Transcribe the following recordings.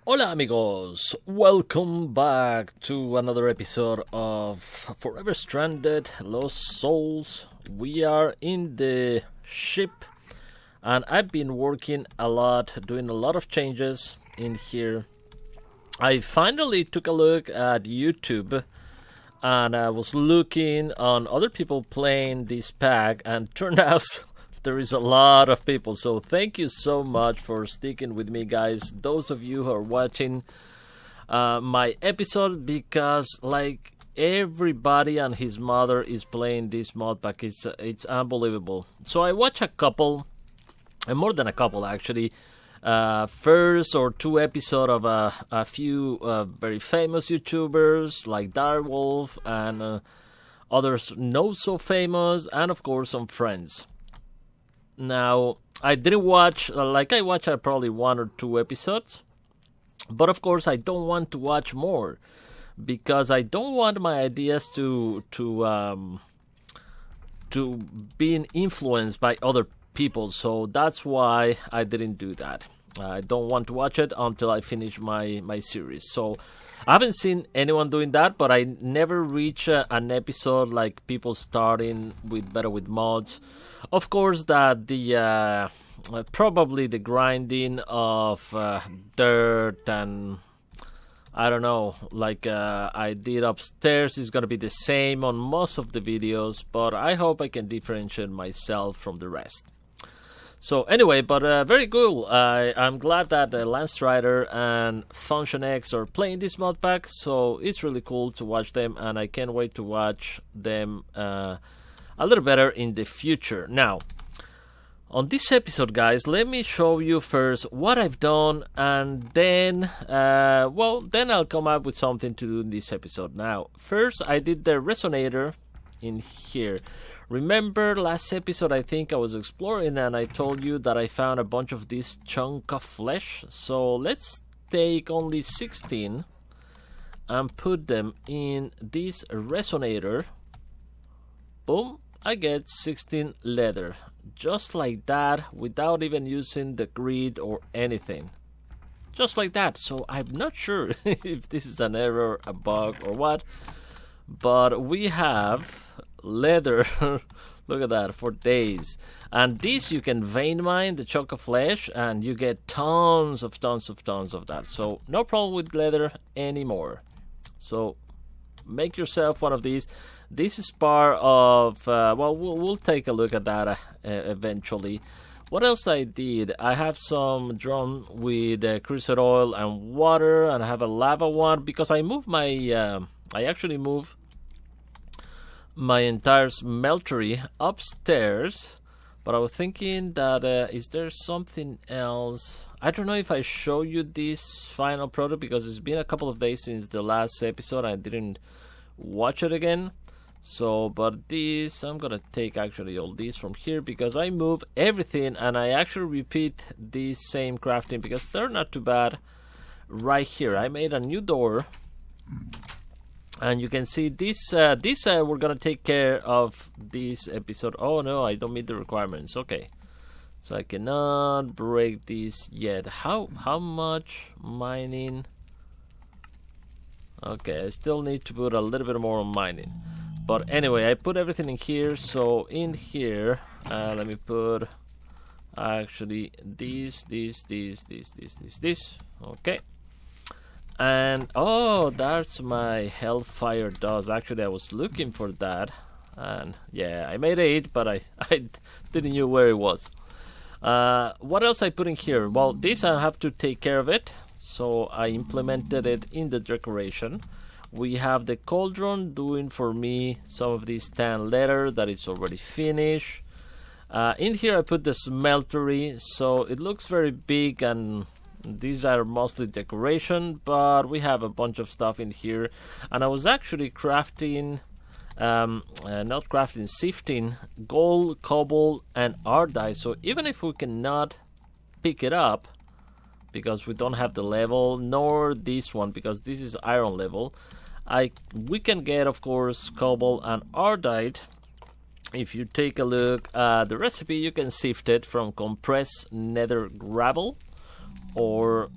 Hola amigos, welcome back to another episode of Forever Stranded Lost Souls. We are in the ship and I've been working a lot, doing a lot of changes in here. I finally took a look at YouTube and I was looking on other people playing this pack and turned out there is a lot of people, so thank you so much for sticking with me, guys. Those of you who are watching my episode, because like everybody and his mother is playing this mod pack. It's unbelievable. So I watch a couple, and more than a couple actually, first or two episodes of a few very famous YouTubers like Direwolf and others not so famous, and of course some friends. Now, I didn't watch, I watched probably one or two episodes, but of course I don't want to watch more, because I don't want my ideas to being influenced by other people, so that's why I didn't do that. I don't want to watch it until I finish my series, so I haven't seen anyone doing that, but I never reach an episode like people starting with better with mods. Of course, that the probably the grinding of dirt and I don't know, like I did upstairs is gonna be the same on most of the videos, but I hope I can differentiate myself from the rest. So anyway, but very cool. I'm glad that Lance Rider and Function X are playing this mod pack, so it's really cool to watch them, and I can't wait to watch them a little better in the future. Now, on this episode, guys, let me show you first what I've done, and then, then I'll come up with something to do in this episode. Now, first, I did the resonator in here. Remember last episode, I think I was exploring and I told you that I found a bunch of this chunk of flesh. So let's take only 16 and put them in this resonator. Boom, I get 16 leather. Just like that, without even using the grid or anything. Just like that. So I'm not sure if this is an error, a bug, or what. But we have leather, look at that, for days. And this you can vein mine, the chunk of flesh, and you get tons of that. So no problem with leather anymore. So make yourself one of these. This is part of, we'll take a look at that eventually. What else I did? I have some drum with cruiser oil and water, and I have a lava one because I moved my, I actually moved my entire smeltery upstairs, but I was thinking that is there something else? I don't know if I show you this final product because it's been a couple of days since the last episode. I didn't watch it again. So, but this, I'm gonna take actually all these from here because I move everything and I actually repeat this same crafting because they're not too bad right here. I made a new door. And you can see this, we're gonna take care of this episode. Oh no, I don't meet the requirements. Okay, so I cannot break this yet. How much mining? Okay, I still need to put a little bit more on mining. But anyway, I put everything in here. So in here, let me put actually this. Okay. And oh, that's my Hellfire Dust. Actually, I was looking for that, and yeah, I made 8, but I didn't know where it was. What else I put in here? Well, this I have to take care of it, so I implemented it in the decoration. We have the cauldron doing for me some of this tan leather that is already finished. In here I put the smeltery, so it looks very big, and these are mostly decoration, but we have a bunch of stuff in here. And I was actually crafting, sifting gold, cobble, and ardite. So even if we cannot pick it up, because we don't have the level, nor this one, because this is iron level, we can get, of course, cobble and ardite. If you take a look at the recipe, you can sift it from compressed nether gravel or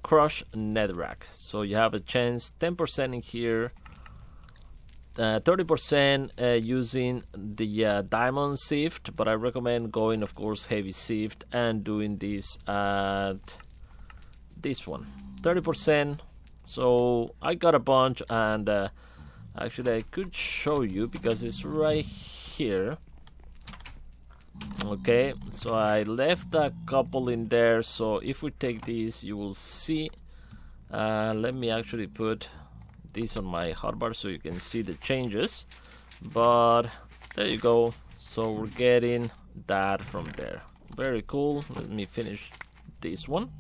crush netherrack. So you have a chance 10% in here, 30% using the diamond sift, but I recommend going, of course, heavy sift and doing this at this one, 30%. So I got a bunch, and actually I could show you because it's right here. Okay, so I left a couple in there, so if we take these, you will see. Let me actually put this on my hotbar so you can see the changes, but there you go. So we're getting that from there. Very cool. Let me finish this one.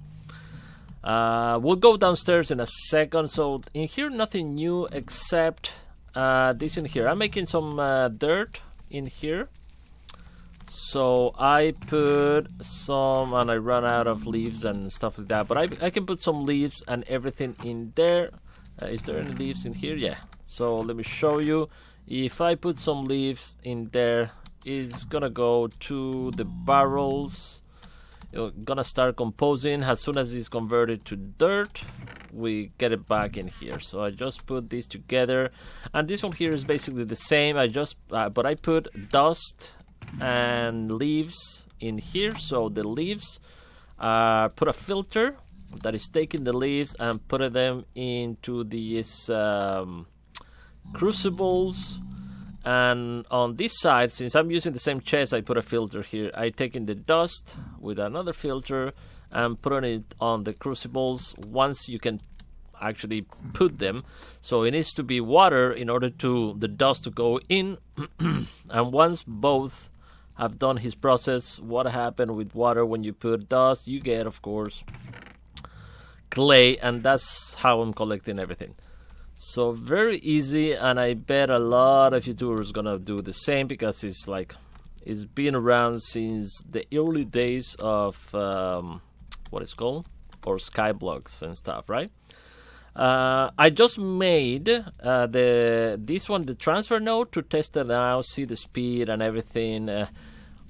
We'll go downstairs in a second. So in here, nothing new except this in here. I'm making some dirt in here. So I put some, and I run out of leaves and stuff like that, but I can put some leaves and everything in there. Is there any leaves in here? Yeah. So let me show you. If I put some leaves in there, it's gonna go to the barrels. You're gonna start composing. As soon as it's converted to dirt, we get it back in here. So I just put these together, and this one here is basically the same. I just but I put dust and leaves in here. So the leaves, put a filter that is taking the leaves and put them into these crucibles. And on this side, since I'm using the same chest, I put a filter here. I take in the dust with another filter and put it on the crucibles. Once you can actually put them, so it needs to be water in order to the dust to go in. And once both have done his process, what happened with water when you put dust, you get, of course, clay, and that's how I'm collecting everything. So very easy, and I bet a lot of YouTubers gonna do the same because it's like it's been around since the early days of what is called, or Skyblocks and stuff, right? I just made this one, the transfer node, to test it out, see the speed and everything.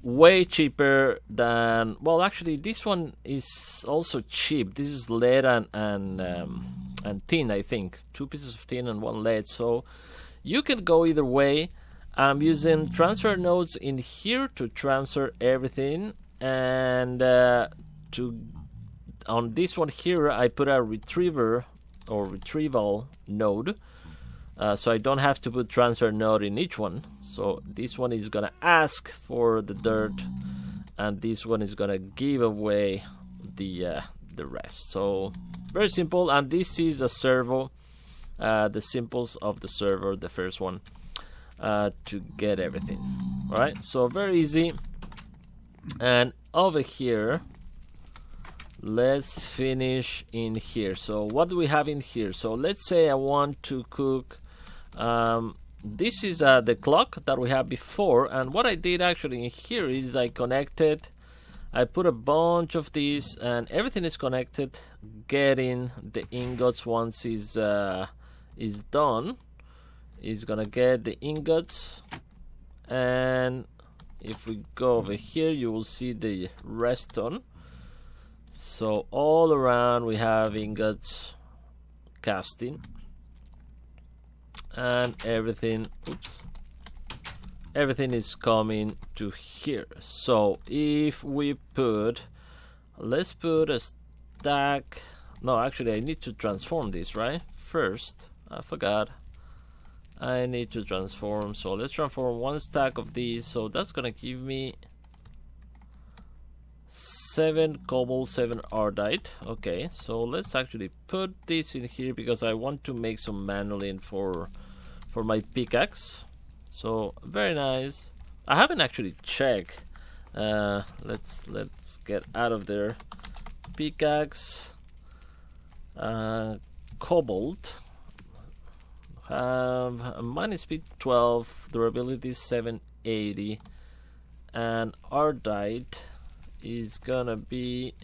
Way cheaper than, well, actually this one is also cheap. This is lead and tin, I think, 2 pieces of tin and 1 lead. So you can go either way. I'm using transfer nodes in here to transfer everything, and on this one here I put a retrieval node. So I don't have to put transfer node in each one. So this one is gonna ask for the dirt, and this one is gonna give away the rest. So very simple, and this is a servo, the symbols of the server, the first one, to get everything. All right, so very easy. And over here, let's finish in here. So what do we have in here? So let's say I want to cook. This is the clock that we had before, and what I did actually in here is I connected. I put a bunch of these, and everything is connected. Getting the ingots once is done, is gonna get the ingots, and if we go over here, you will see the redstone. So all around we have ingots casting. And everything, everything is coming to here. So if we put, let's put a stack. No, actually I need to transform this, right? First, I forgot. I need to transform. So let's transform 1 stack of these. So that's gonna give me 7 cobalt, 7 ardite. Okay, so let's actually put this in here because I want to make some manolin for my pickaxe. So very nice. I haven't actually checked. Let's get out of there. Pickaxe, cobalt. Have mining speed 12, durability 780, and ardite is gonna be,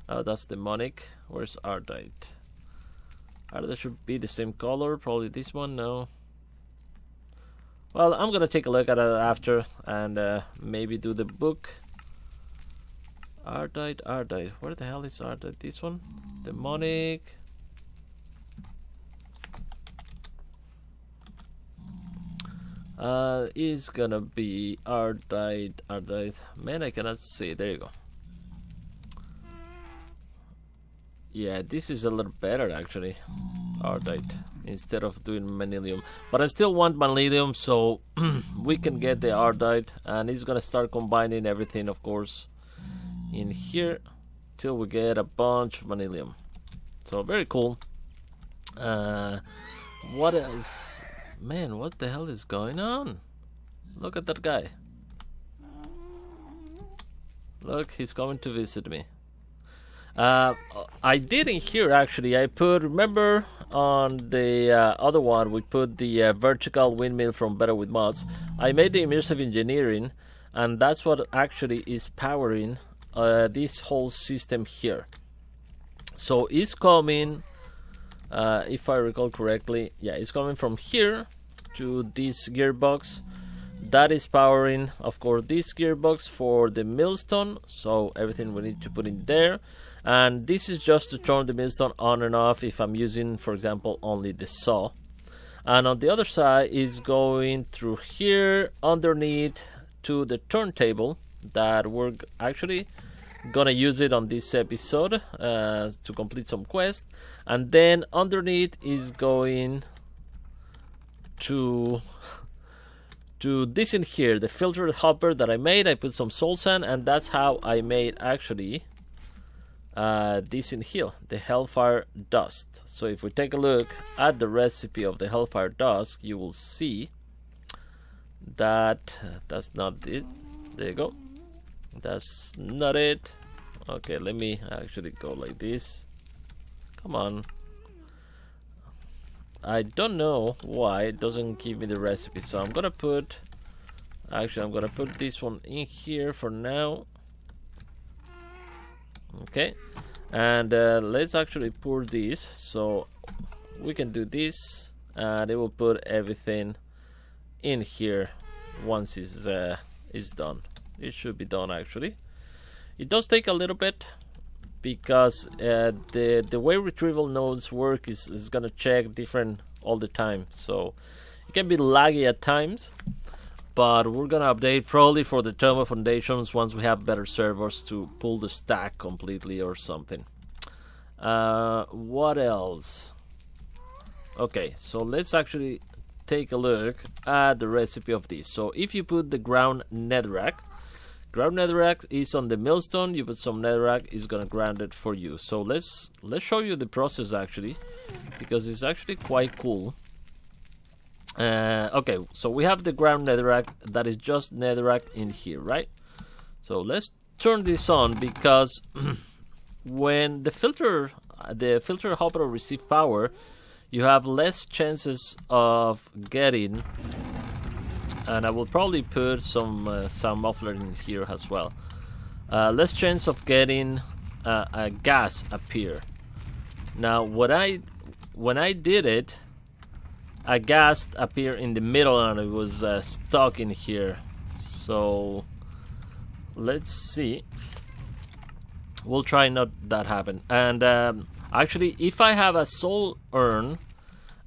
oh, that's demonic. Where's ardite? Ardite should be the same color, probably this one. No, well, I'm gonna take a look at it after and maybe do the book. Ardite. Where the hell is Ardite? This one? Demonic. Is gonna be Ardite. Man, I cannot see. There you go. Yeah, this is a little better actually. Ardite instead of doing Manilium. But I still want Manilium, so we can get the Ardite, and it's gonna start combining everything, of course, in here till we get a bunch of Manilium. So very cool. What else? Man, what the hell is going on? Look at that guy. Look, he's coming to visit me. I did in here actually. I put, remember on the other one, we put the vertical windmill from Better with Mods. I made the immersive engineering, and that's what actually is powering this whole system here. So it's coming, if I recall correctly, yeah, it's coming from here to this gearbox. That is powering, of course, this gearbox for the millstone. So everything we need to put in there. And this is just to turn the millstone on and off if I'm using, for example, only the saw. And on the other side is going through here underneath to the turntable that we're actually gonna use it on this episode to complete some quests. And then underneath is going to this in here, the filtered hopper that I made. I put some soul sand, and that's how I made actually this in here, the Hellfire Dust. So if we take a look at the recipe of the Hellfire Dust, you will see that that's not it. There you go. That's not it. Okay, let me actually go like this. Come on. I don't know why it doesn't give me the recipe, so I'm gonna put, actually I'm gonna put this one in here for now. Okay, and let's actually pour this, so we can do this, and it will put everything in here once it's done. It should be done actually. It does take a little bit, because the way retrieval nodes work is gonna check different all the time, so it can be laggy at times, but we're gonna update probably for the thermal foundations once we have better servers to pull the stack completely or something. What else? Okay, so let's actually take a look at the recipe of this. So if you put the ground netherrack is on the millstone, you put some netherrack, is gonna ground it for you. So let's show you the process actually, because it's actually quite cool. Okay, so we have the ground netherrack that is just netherrack in here, right? So let's turn this on, because when the filter hopper receives power, you have less chances of getting, and I will probably put some muffler in here as well. Less chance of getting a gas appear. Now, when I did it, a gas appeared in the middle and it was stuck in here. So let's see. We'll try not that happen. And actually, if I have a soul urn,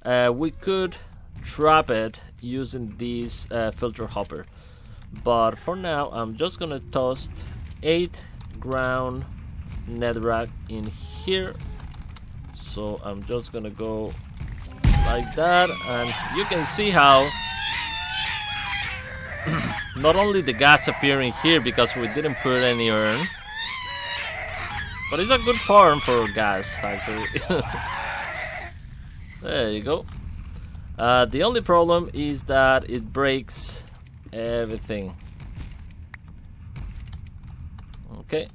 we could trap it using this filter hopper, but for now I'm just gonna toss 8 ground netherrack in here. So I'm just gonna go like that, and you can see how not only the gas appearing here because we didn't put any urn, but it's a good farm for gas actually. There you go. The only problem is that it breaks everything. Okay.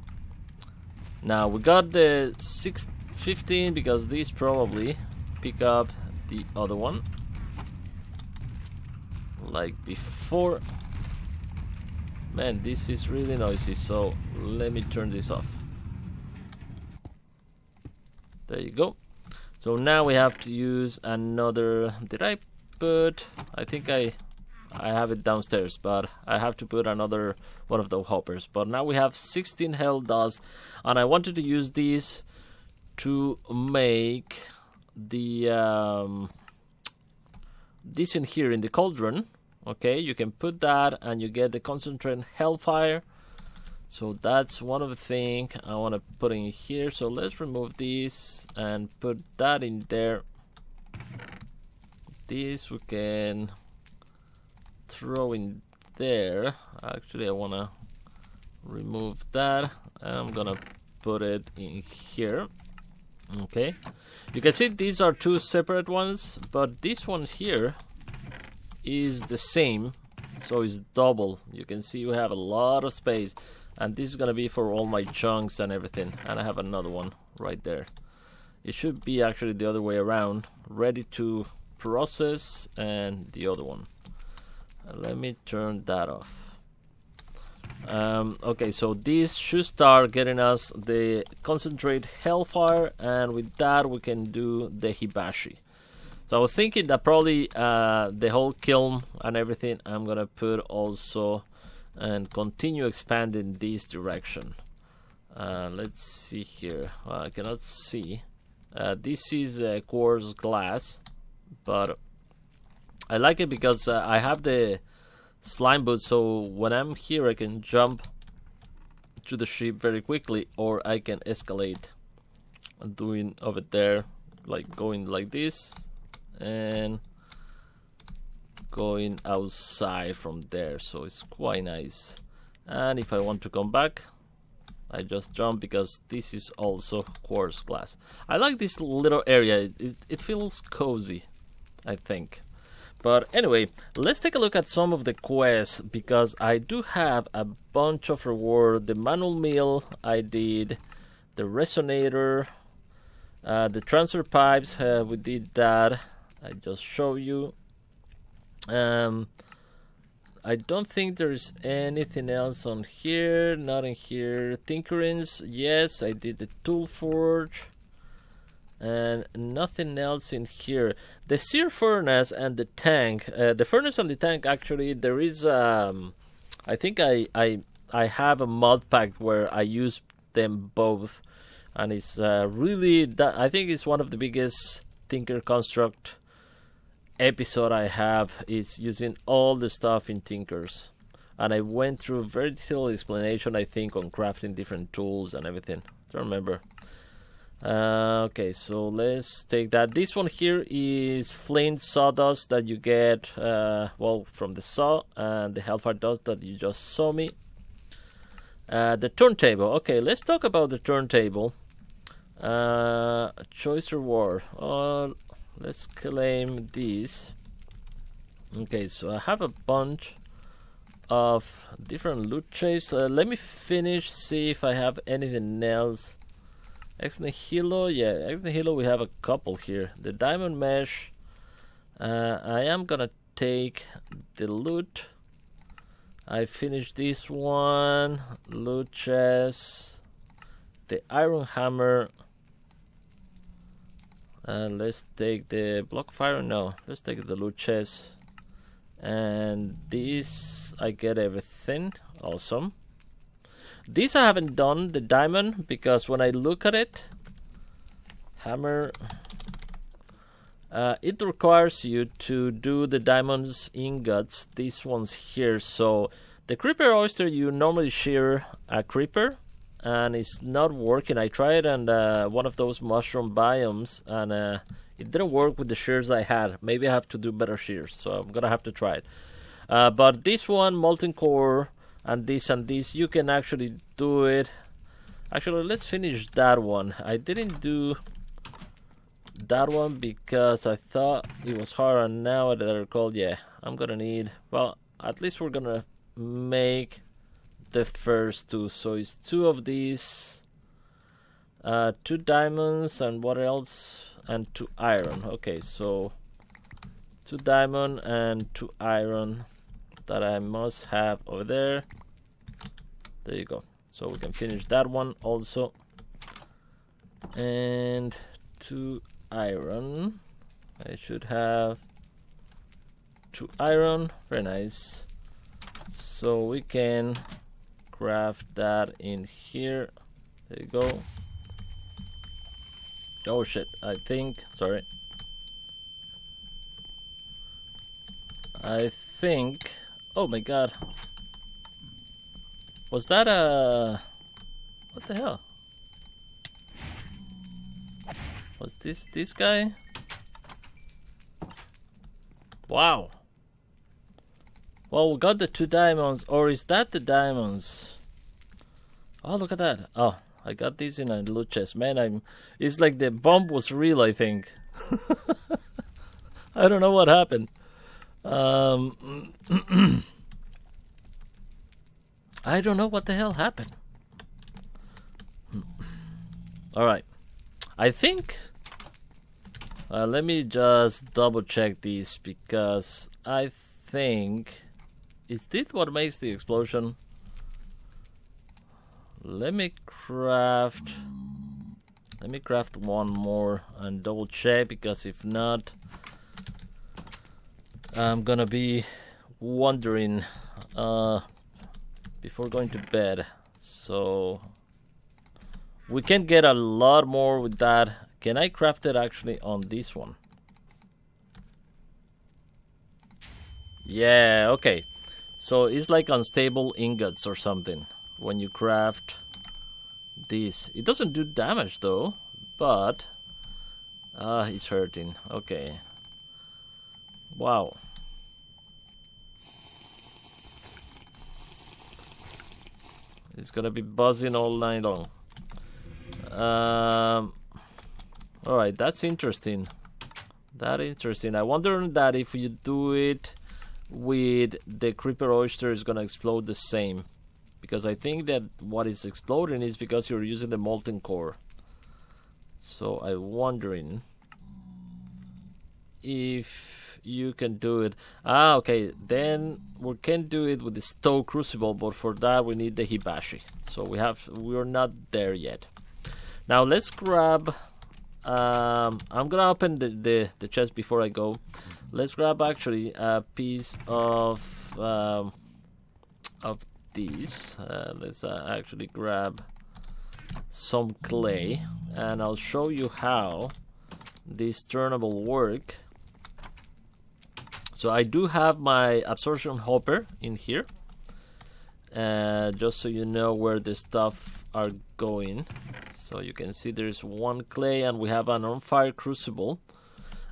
Now we got the 615 because these probably pick up the other one like before. Man, this is really noisy, so let me turn this off. There you go. So now we have to use another. Did I put? I think I I have it downstairs, but I have to put another one of those hoppers. But now we have 16 hell dust, and I wanted to use these to make the this in here in the cauldron. Okay, you can put that and you get the concentrated hellfire. So that's one of the things I want to put in here. So let's remove this and put that in there. This we can throw in there. Actually, I want to remove that. I'm gonna put it in here. Okay, you can see these are two separate ones, but this one here is the same, so it's double. You can see we have a lot of space, and this is gonna be for all my chunks and everything. And I have another one right there. It should be actually the other way around, ready to process, and the other one. Let me turn that off. Okay, so this should start getting us the concentrate hellfire, and with that we can do the hibashi. So I was thinking that probably the whole kiln and everything I'm gonna put also and continue expanding this direction. Let's see here. I cannot see. This is quartz glass, but I like it because I have the slime boots, so when I'm here I can jump to the ship very quickly, or I can escalate and doing over there, like going like this and going outside from there. So it's quite nice. And if I want to come back, I just jump, because this is also quartz glass. I like this little area. It feels cozy, I think. But anyway, let's take a look at some of the quests, because I do have a bunch of reward. The manual mill I did, the resonator, the transfer pipes, we did that. I just show you. I don't think there's anything else on here. Not in here. Tinkerings, yes, I did the tool forge. And nothing else in here. The sear furnace and the tank. The furnace and the tank, actually, there is. I think I have a mod pack where I use them both, and it's really. I think it's one of the biggest Tinker Construct episode I have. It's using all the stuff in Tinkers, and I went through a very detailed explanation, I think, on crafting different tools and everything. I don't remember. Okay, so let's take that. This one here is flint sawdust that you get well, from the saw, and the hellfire dust that you just saw me. The turntable. Okay, let's talk about the turntable. Choice reward. Let's claim these. Okay, so I have a bunch of different loot chests. Let me finish, see if I have anything else. Ex nihilo, yeah, ex nihilo, we have a couple here. The diamond mesh. I am gonna take the loot. I finished this one. Loot chest. The iron hammer. Let's take the block fire. No, let's take the loot chest. And this, I get everything. Awesome. This I haven't done, the diamond, because when I look at it, hammer, it requires you to do the diamonds ingots, these ones here. So the creeper oyster, you normally shear a creeper, and it's not working. I tried on one of those mushroom biomes, and it didn't work with the shears I had. Maybe I have to do better shears, so I'm gonna have to try it. But this one, molten core, and this, you can actually do it. Actually, let's finish that one. I didn't do that one because I thought it was hard, and now that I recall, yeah, I'm gonna need, well, at least we're gonna make the first two. So it's two of these, 2 diamonds, and what else? And 2 iron. Okay, so 2 diamond and 2 iron that I must have over there. There you go. So we can finish that one also. And 2 iron. I should have 2 iron. Very nice. So we can craft that in here. There you go. Oh shit, I think, sorry. I think, oh my god. Was that a, what the hell? Was this guy? Wow. Well, we got the 2 diamonds, or is that the diamonds? Oh, look at that. Oh, I got these in a loot chest. Man, it's like the bomb was real, I think. I don't know what happened. I don't know what the hell happened. Alright. I think... let me just double check these, because I think... Is this what makes the explosion? Let me craft one more and double check, because if not, I'm gonna be wondering before going to bed. So we can get a lot more with that. Can I craft it actually on this one? Yeah, okay. So it's like unstable ingots or something when you craft this. It doesn't do damage though, but it's hurting. Okay. Wow. It's gonna be buzzing all night long. Alright, that's interesting. I wonder that if you do it with the creeper oyster, is gonna explode the same, because I think that what is exploding is because you're using the molten core. So I'm wondering if you can do it. Okay, then we can do it with the stone crucible, but for that we need the hibashi. So we're not there yet. Now let's grab I'm gonna open the chest before I go. Let's grab actually a piece of these. Let's actually grab some clay, and I'll show you how this turnable work. So I do have my absorption hopper in here, just so you know where the stuff are going. So you can see there's one clay, and we have an on fire crucible,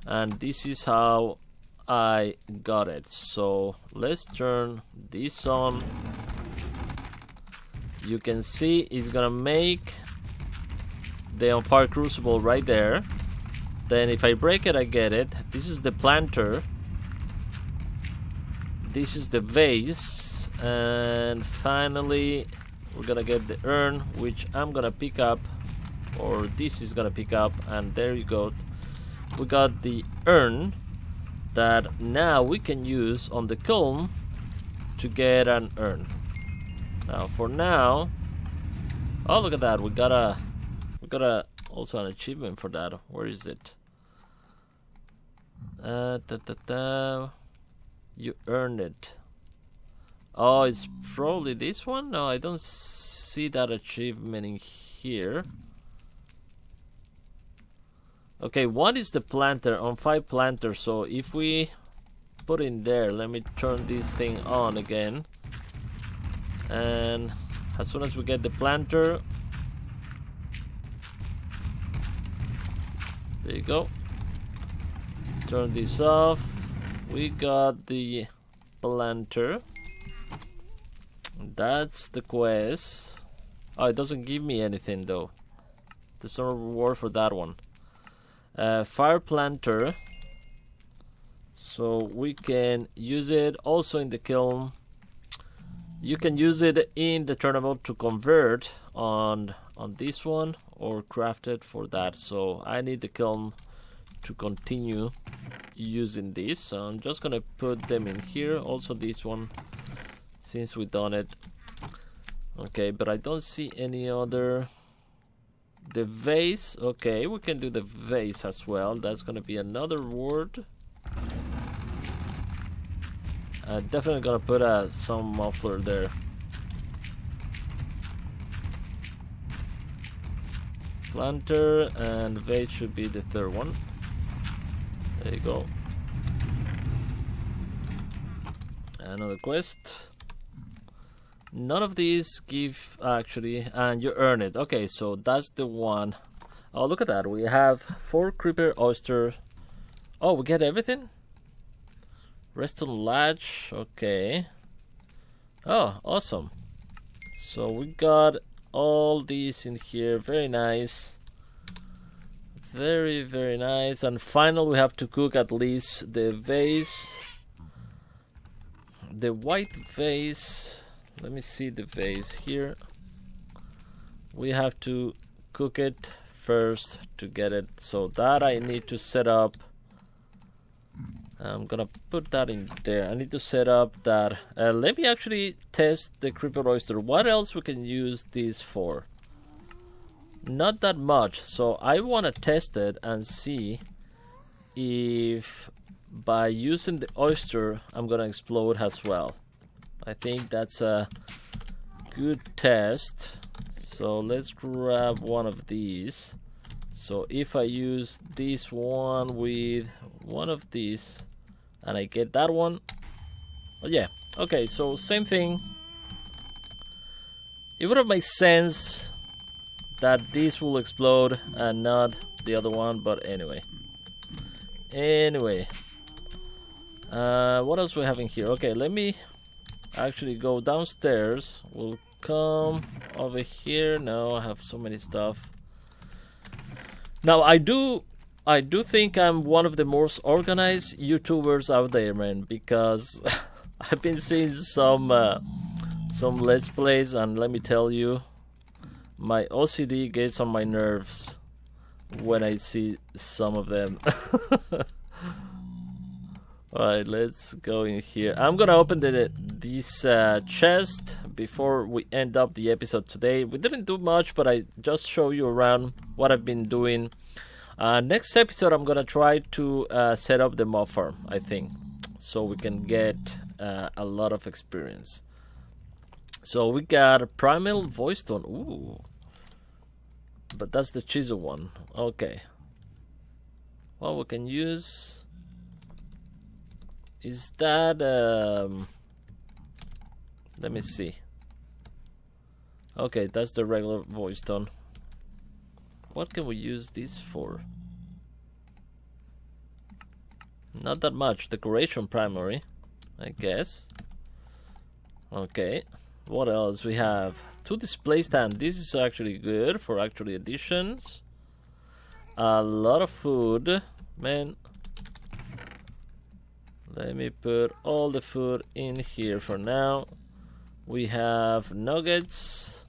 and this is how I got it. So let's turn this on. You can see it's gonna make the on fire crucible right there. Then if I break it, I get it. This is the planter. This is the vase, and finally we're gonna get the urn, which I'm gonna pick up, or this is gonna pick up, and there you go. We got the urn that now we can use on the kiln to get an urn. Now for now, oh look at that, we got a also an achievement for that. Where is it? You earned it. Oh, it's probably this one? No, I don't see that achievement in here. Okay, one is the planter, on 5 planters. So if we put in there, let me turn this thing on again. And as soon as we get the planter, there you go. Turn this off. We got the planter. That's the quest. Oh, it doesn't give me anything though. There's no reward for that one. Fire planter. So we can use it also in the kiln. You can use it in the turnable to convert on this one, or craft it for that. So I need the kiln to continue using this, so I'm just gonna put them in here. Also this one, since we done it. Okay, but I don't see any other. The vase, okay, we can do the vase as well. That's gonna be another reward. Definitely gonna put some muffler there. Planter and vase should be the third one. There you go. Another quest. None of these give actually, and you earn it. Okay, so that's the one. Oh, look at that. We have 4 creeper oyster. Oh, we get everything? Redstone latch. Okay. Oh, awesome. So we got all these in here. Very nice. Very, very nice. And finally, we have to cook at least the vase. The white vase. Let me see the vase here. We have to cook it first to get it. So that I need to set up. I'm gonna put that in there. I need to set up that. Let me actually test the Crippled Oyster. What else we can use this for? Not that much. So I want to test it and see if by using the oyster I'm gonna explode as well. I think that's a good test. So let's grab one of these. So if I use this one with one of these and I get that one, oh yeah, okay, so same thing. It would have made sense that this will explode and not the other one, but anyway. What else we have in here? Okay, let me actually go downstairs. We'll come over here. No, I have so many stuff. Now I do think I'm one of the most organized YouTubers out there, man, because I've been seeing some Let's Plays, and let me tell you, my OCD gets on my nerves when I see some of them. Alright, let's go in here. I'm gonna open this chest before we end up the episode today. We didn't do much, but I just show you around what I've been doing. Next episode, I'm gonna try to set up the mob farm, I think, so we can get a lot of experience. So we got a primal voice tone. Ooh, but that's the chisel one. Okay. Well, we can use. Is that let me see. Okay, that's the regular voice tone. What can we use this for? Not that much. Decoration primary, I guess. Okay. What else we have? 2 display stand. This is actually good for actually additions. A lot of food, man. Let me put all the food in here for now. We have nuggets.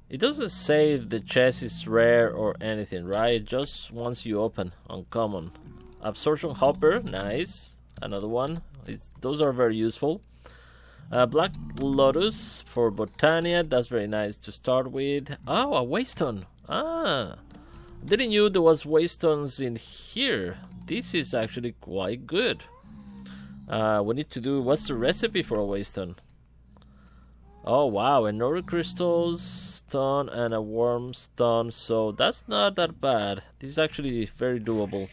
It doesn't say if the chest is rare or anything, right? Just once you open, uncommon. Absorption hopper, nice. Another one. Those are very useful. Black lotus for Botania, that's very nice to start with. Oh, a waystone. Ah, didn't knew there was waystones in here. This is actually quite good. We need to do, what's the recipe for a waystone? Oh wow, another crystal stone and a worm stone, so that's not that bad. This is actually very doable.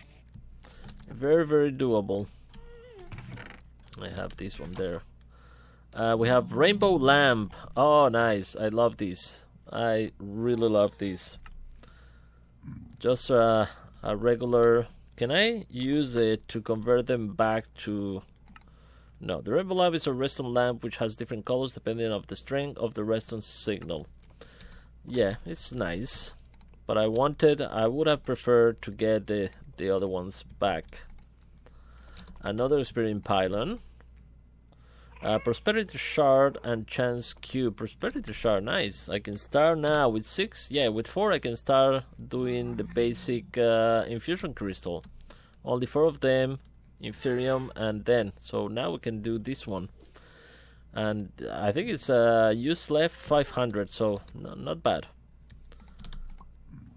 Very, very doable. I have this one there. We have rainbow lamp. Oh, nice. I love these. I really love these. Just a regular. Can I use it to convert them back to? No, the rainbow lamp is a redstone lamp which has different colors depending on the strength of the redstone signal. Yeah, it's nice, but I would have preferred to get the other ones back. Another experience pylon. Prosperity shard and chance cube. Prosperity shard, nice. I can start now with 6. Yeah, with 4 I can start doing the basic infusion crystal. Only 4 of them, inferium, and then. So now we can do this one. And I think it's use left 500, so not bad.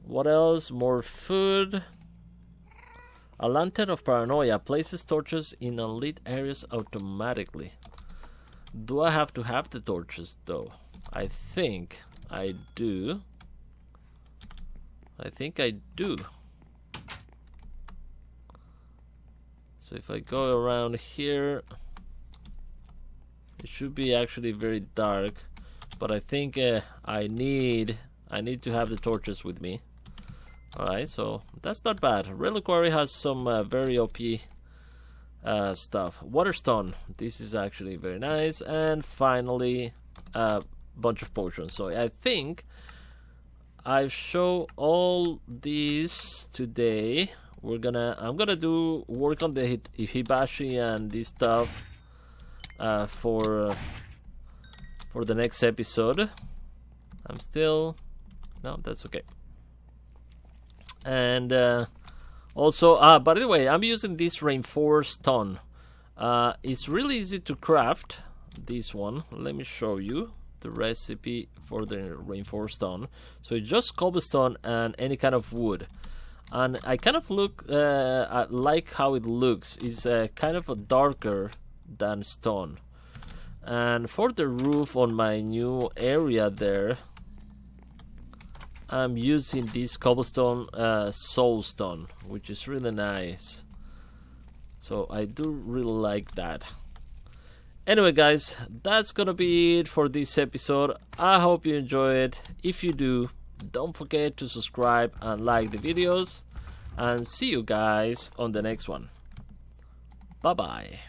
What else? More food. A lantern of Paranoia places torches in unlit areas automatically. Do I have to have the torches though? I think I do. I think I do. So if I go around here, it should be actually very dark, but I think I need to have the torches with me. Alright, so that's not bad. Reliquary has some very OP stuff. Waterstone, this is actually very nice. And finally, a bunch of potions. So I think I've shown all these today. I'm gonna do work on the Hibashi and this stuff for the next episode. I'm still no, that's okay. And also, by the way, I'm using this reinforced stone. It's really easy to craft this one. Let me show you the recipe for the reinforced stone. So it's just cobblestone and any kind of wood. And I kind of like how it looks. It's kind of a darker than stone. And for the roof on my new area there, I'm using this cobblestone soulstone, which is really nice. So I do really like that. Anyway guys, that's gonna be it for this episode. I hope you enjoy it. If you do, don't forget to subscribe and like the videos. And see you guys on the next one. Bye bye.